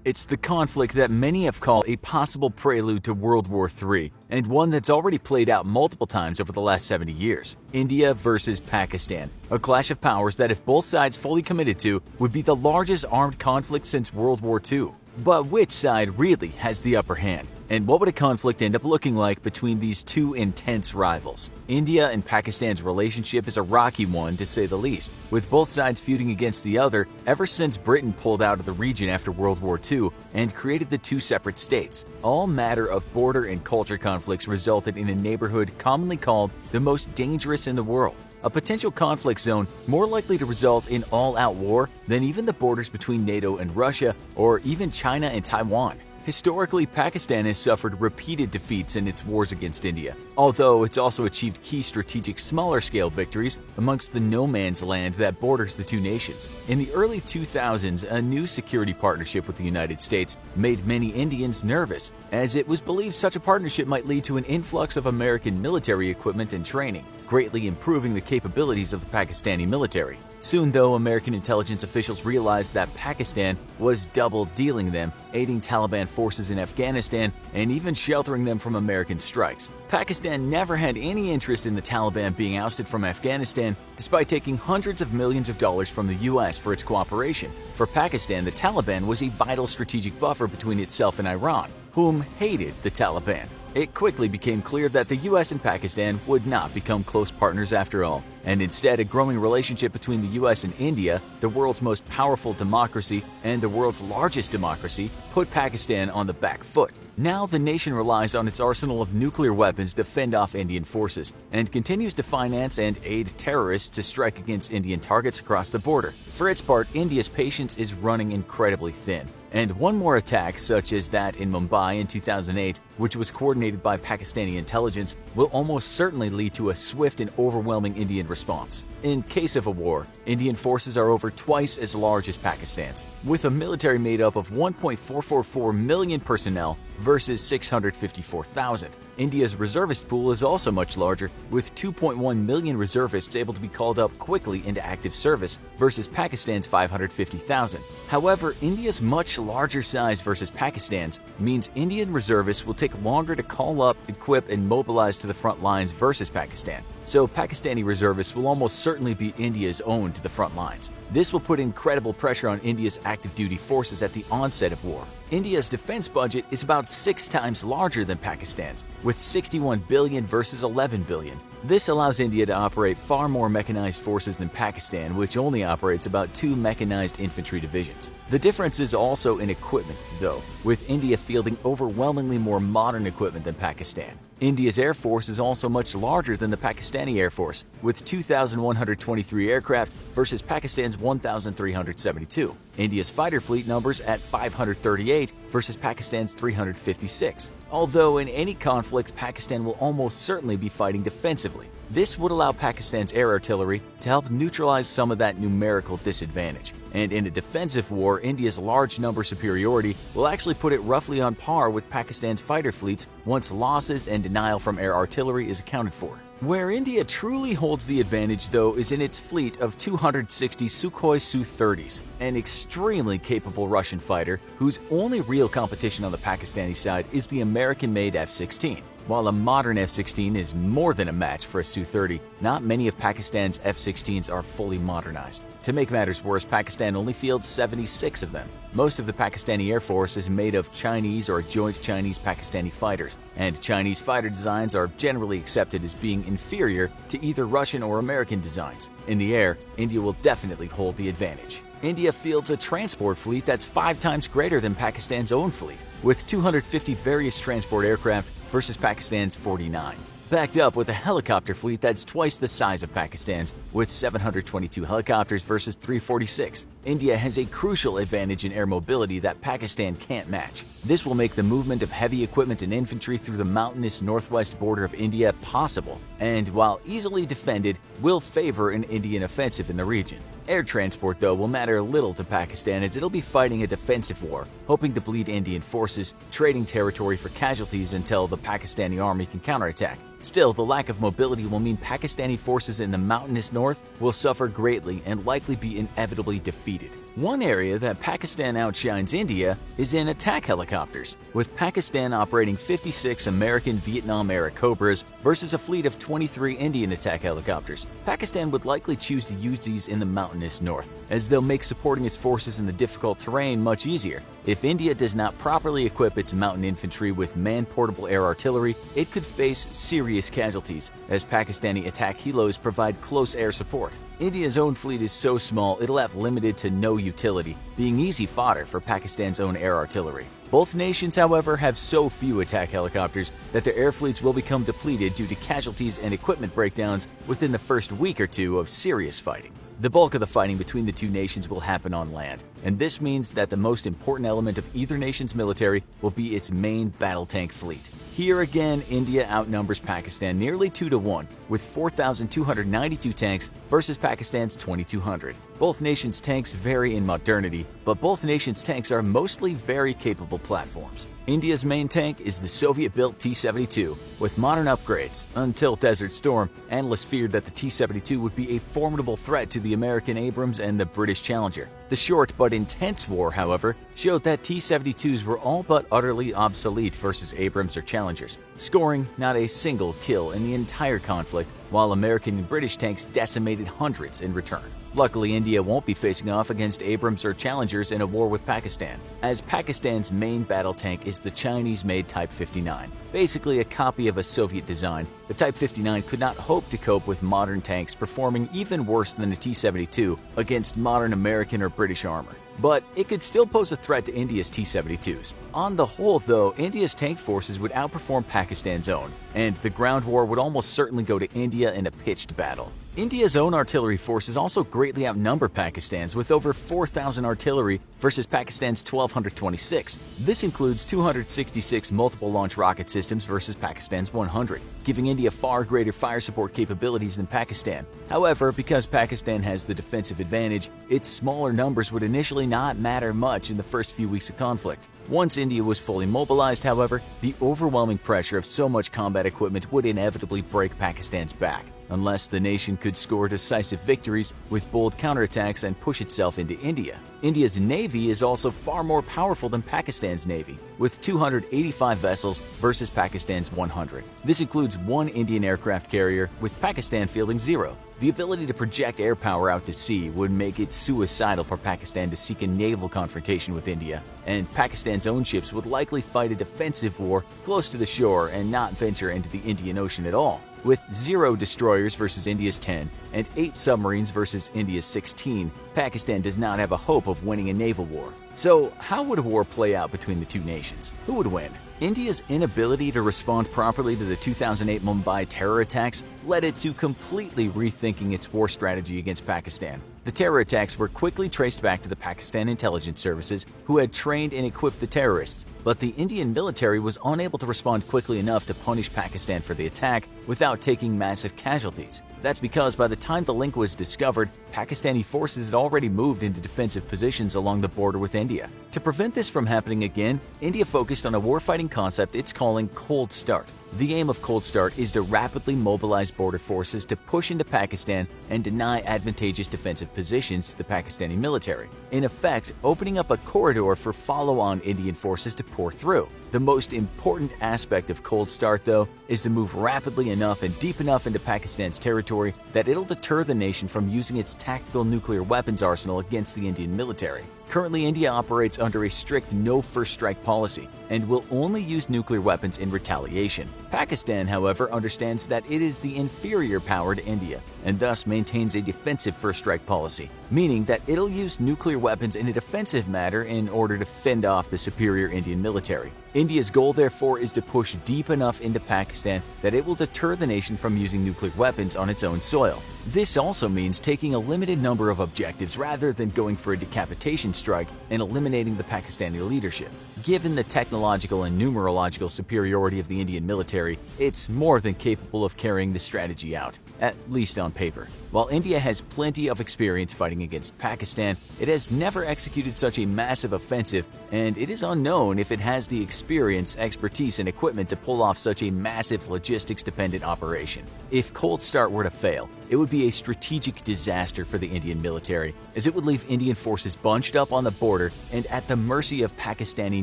It's the conflict that many have called a possible prelude to World War III, and one that's already played out multiple times over the last 70 years. India versus Pakistan, a clash of powers that, if both sides fully committed to, would be the largest armed conflict since World War II. But which side really has the upper hand? And what would a conflict end up looking like between these two intense rivals? India and Pakistan's relationship is a rocky one, to say the least, with both sides feuding against the other ever since Britain pulled out of the region after World War II and created the two separate states. All matter of border and culture conflicts resulted in a neighborhood commonly called the most dangerous in the world, a potential conflict zone more likely to result in all-out war than even the borders between NATO and Russia or even China and Taiwan. Historically, Pakistan has suffered repeated defeats in its wars against India, although it's also achieved key strategic smaller-scale victories amongst the no-man's land that borders the two nations. In the early 2000s, a new security partnership with the United States made many Indians nervous, as it was believed such a partnership might lead to an influx of American military equipment and training, greatly improving the capabilities of the Pakistani military. Soon, though, American intelligence officials realized that Pakistan was double-dealing them, aiding Taliban forces in Afghanistan and even sheltering them from American strikes. Pakistan never had any interest in the Taliban being ousted from Afghanistan, despite taking hundreds of millions of dollars from the US for its cooperation. For Pakistan, the Taliban was a vital strategic buffer between itself and Iran, whom hated the Taliban. It quickly became clear that the US and Pakistan would not become close partners after all, and instead a growing relationship between the US and India, the world's most powerful democracy and the world's largest democracy, put Pakistan on the back foot. Now the nation relies on its arsenal of nuclear weapons to fend off Indian forces, and continues to finance and aid terrorists to strike against Indian targets across the border. For its part, India's patience is running incredibly thin. And one more attack, such as that in Mumbai in 2008, which was coordinated by Pakistani intelligence, will almost certainly lead to a swift and overwhelming Indian response. In case of a war, Indian forces are over twice as large as Pakistan's, with a military made up of 1.444 million personnel versus 654,000. India's reservist pool is also much larger, with 2.1 million reservists able to be called up quickly into active service versus Pakistan's 550,000. However, India's much larger size versus Pakistan's means Indian reservists will take longer to call up, equip, and mobilize to the front lines versus Pakistan. So Pakistani reservists will almost certainly be India's own to the front lines. This will put incredible pressure on India's active duty forces at the onset of war. India's defense budget is about 6 times larger than Pakistan's, with 61 billion versus 11 billion. This allows India to operate far more mechanized forces than Pakistan, which only operates about 2 mechanized infantry divisions. The difference is also in equipment, though, with India fielding overwhelmingly more modern equipment than Pakistan. India's Air Force is also much larger than the Pakistani Air Force, with 2,123 aircraft versus Pakistan's 1,372. India's fighter fleet numbers at 538 versus Pakistan's 356. Although in any conflict, Pakistan will almost certainly be fighting defensively. This would allow Pakistan's air artillery to help neutralize some of that numerical disadvantage. And in a defensive war, India's large number superiority will actually put it roughly on par with Pakistan's fighter fleets once losses and denial from air artillery is accounted for. Where India truly holds the advantage, though, is in its fleet of 260 Sukhoi Su-30s, an extremely capable Russian fighter whose only real competition on the Pakistani side is the American-made F-16. While a modern F-16 is more than a match for a Su-30, not many of Pakistan's F-16s are fully modernized. To make matters worse, Pakistan only fields 76 of them. Most of the Pakistani Air Force is made of Chinese or joint Chinese-Pakistani fighters, and Chinese fighter designs are generally accepted as being inferior to either Russian or American designs. In the air, India will definitely hold the advantage. India fields a transport fleet that's 5 times greater than Pakistan's own fleet, with 250 various transport aircraft versus Pakistan's 49. Backed up with a helicopter fleet that's twice the size of Pakistan's, with 722 helicopters versus 346. India has a crucial advantage in air mobility that Pakistan can't match. This will make the movement of heavy equipment and infantry through the mountainous northwest border of India possible, and while easily defended, will favor an Indian offensive in the region. Air transport, though, will matter little to Pakistan, as it'll be fighting a defensive war, hoping to bleed Indian forces, trading territory for casualties until the Pakistani army can counterattack. Still, the lack of mobility will mean Pakistani forces in the mountainous north will suffer greatly and likely be inevitably defeated. One area that Pakistan outshines India is in attack helicopters, with Pakistan operating 56 American Vietnam-era Cobras versus a fleet of 23 Indian attack helicopters. Pakistan would likely choose to use these in the mountainous north, as they'll make supporting its forces in the difficult terrain much easier. If India does not properly equip its mountain infantry with man-portable air artillery, it could face serious casualties, as Pakistani attack helos provide close air support. India's own fleet is so small it'll have limited to no utility, being easy fodder for Pakistan's own air artillery. Both nations, however, have so few attack helicopters that their air fleets will become depleted due to casualties and equipment breakdowns within the first week or two of serious fighting. The bulk of the fighting between the two nations will happen on land, and this means that the most important element of either nation's military will be its main battle tank fleet. Here again, India outnumbers Pakistan nearly 2-1, with 4,292 tanks versus Pakistan's 2,200. Both nations' tanks vary in modernity, but both nations' tanks are mostly very capable platforms. India's main tank is the Soviet-built T-72, with modern upgrades. Until Desert Storm, analysts feared that the T-72 would be a formidable threat to the American Abrams and the British Challenger. The short but intense war, however, showed that T-72s were all but utterly obsolete versus Abrams or Challengers, scoring not a single kill in the entire conflict, while American and British tanks decimated hundreds in return. Luckily, India won't be facing off against Abrams or Challengers in a war with Pakistan, as Pakistan's main battle tank is the Chinese-made Type 59. Basically a copy of a Soviet design, the Type 59 could not hope to cope with modern tanks performing even worse than a T-72 against modern American or British armor. But it could still pose a threat to India's T-72s. On the whole, though, India's tank forces would outperform Pakistan's own, and the ground war would almost certainly go to India in a pitched battle. India's own artillery forces also greatly outnumber Pakistan's, with over 4,000 artillery versus Pakistan's 1,226. This includes 266 multiple launch rocket systems versus Pakistan's 100, giving India far greater fire support capabilities than Pakistan. However, because Pakistan has the defensive advantage, its smaller numbers would initially not matter much in the first few weeks of conflict. Once India was fully mobilized, however, the overwhelming pressure of so much combat equipment would inevitably break Pakistan's back, unless the nation could score decisive victories with bold counterattacks and push itself into India. India's navy is also far more powerful than Pakistan's navy, with 285 vessels versus Pakistan's 100. This includes one Indian aircraft carrier, with Pakistan fielding 0. The ability to project air power out to sea would make it suicidal for Pakistan to seek a naval confrontation with India, and Pakistan's own ships would likely fight a defensive war close to the shore and not venture into the Indian Ocean at all. With 0 destroyers versus India's 10 and 8 submarines versus India's 16, Pakistan does not have a hope of winning a naval war. So, how would a war play out between the two nations? Who would win? India's inability to respond properly to the 2008 Mumbai terror attacks led it to completely rethinking its war strategy against Pakistan. The terror attacks were quickly traced back to the Pakistan intelligence services, who had trained and equipped the terrorists, but the Indian military was unable to respond quickly enough to punish Pakistan for the attack without taking massive casualties. That's because by the time the link was discovered, Pakistani forces had already moved into defensive positions along the border with India. To prevent this from happening again, India focused on a warfighting concept it's calling Cold Start. The aim of Cold Start is to rapidly mobilize border forces to push into Pakistan and deny advantageous defensive positions to the Pakistani military, in effect opening up a corridor for follow-on Indian forces to pour through. The most important aspect of Cold Start, though, is to move rapidly enough and deep enough into Pakistan's territory that it'll deter the nation from using its tactical nuclear weapons arsenal against the Indian military. Currently, India operates under a strict no-first strike policy and will only use nuclear weapons in retaliation. Pakistan, however, understands that it is the inferior power to India and thus maintains a defensive first strike policy, meaning that it'll use nuclear weapons in a defensive manner in order to fend off the superior Indian military. India's goal, therefore, is to push deep enough into Pakistan that it will deter the nation from using nuclear weapons on its own soil. This also means taking a limited number of objectives rather than going for a decapitation strike and eliminating the Pakistani leadership. Given the technological and numerological superiority of the Indian military, it's more than capable of carrying the strategy out, at least on paper. While India has plenty of experience fighting against Pakistan, it has never executed such a massive offensive, and it is unknown if it has the experience, expertise, and equipment to pull off such a massive logistics-dependent operation. If Cold Start were to fail, it would be a strategic disaster for the Indian military, as it would leave Indian forces bunched up on the border and at the mercy of Pakistani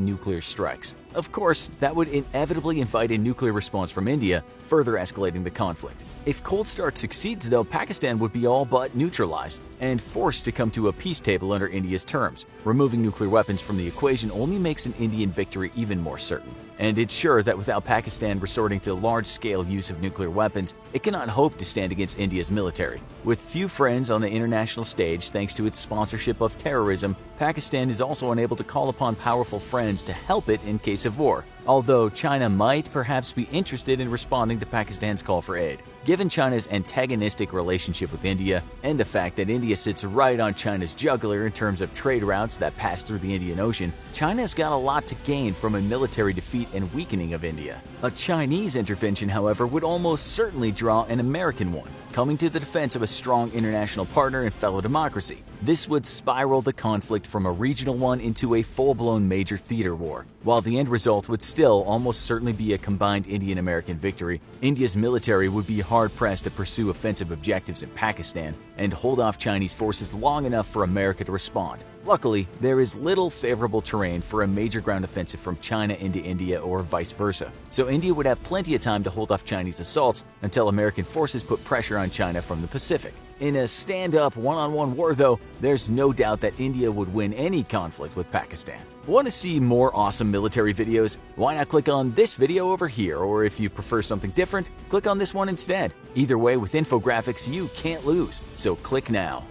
nuclear strikes. Of course, that would inevitably invite a nuclear response from India, further escalating the conflict. If Cold Start succeeds, though, Pakistan would be all but neutralized and forced to come to a peace table under India's terms. Removing nuclear weapons from the equation only makes an Indian victory even more certain. And it's sure that without Pakistan resorting to large-scale use of nuclear weapons, it cannot hope to stand against India's military. With few friends on the international stage thanks to its sponsorship of terrorism, Pakistan is also unable to call upon powerful friends to help it in case of war, although China might perhaps be interested in responding to Pakistan's call for aid. Given China's antagonistic relationship with India, and the fact that India sits right on China's jugular in terms of trade routes that pass through the Indian Ocean, China's got a lot to gain from a military defeat and weakening of India. A Chinese intervention, however, would almost certainly draw an American one, coming to the defense of a strong international partner and fellow democracy. This would spiral the conflict from a regional one into a full-blown major theater war. While the end result would still almost certainly be a combined Indian-American victory, India's military would be hard-pressed to pursue offensive objectives in Pakistan and hold off Chinese forces long enough for America to respond. Luckily, there is little favorable terrain for a major ground offensive from China into India or vice versa, so India would have plenty of time to hold off Chinese assaults until American forces put pressure on China from the Pacific. In a stand-up one-on-one war, though, there's no doubt that India would win any conflict with Pakistan. Want to see more awesome military videos? Why not click on this video over here, or if you prefer something different, click on this one instead. Either way, with infographics, you can't lose, so click now.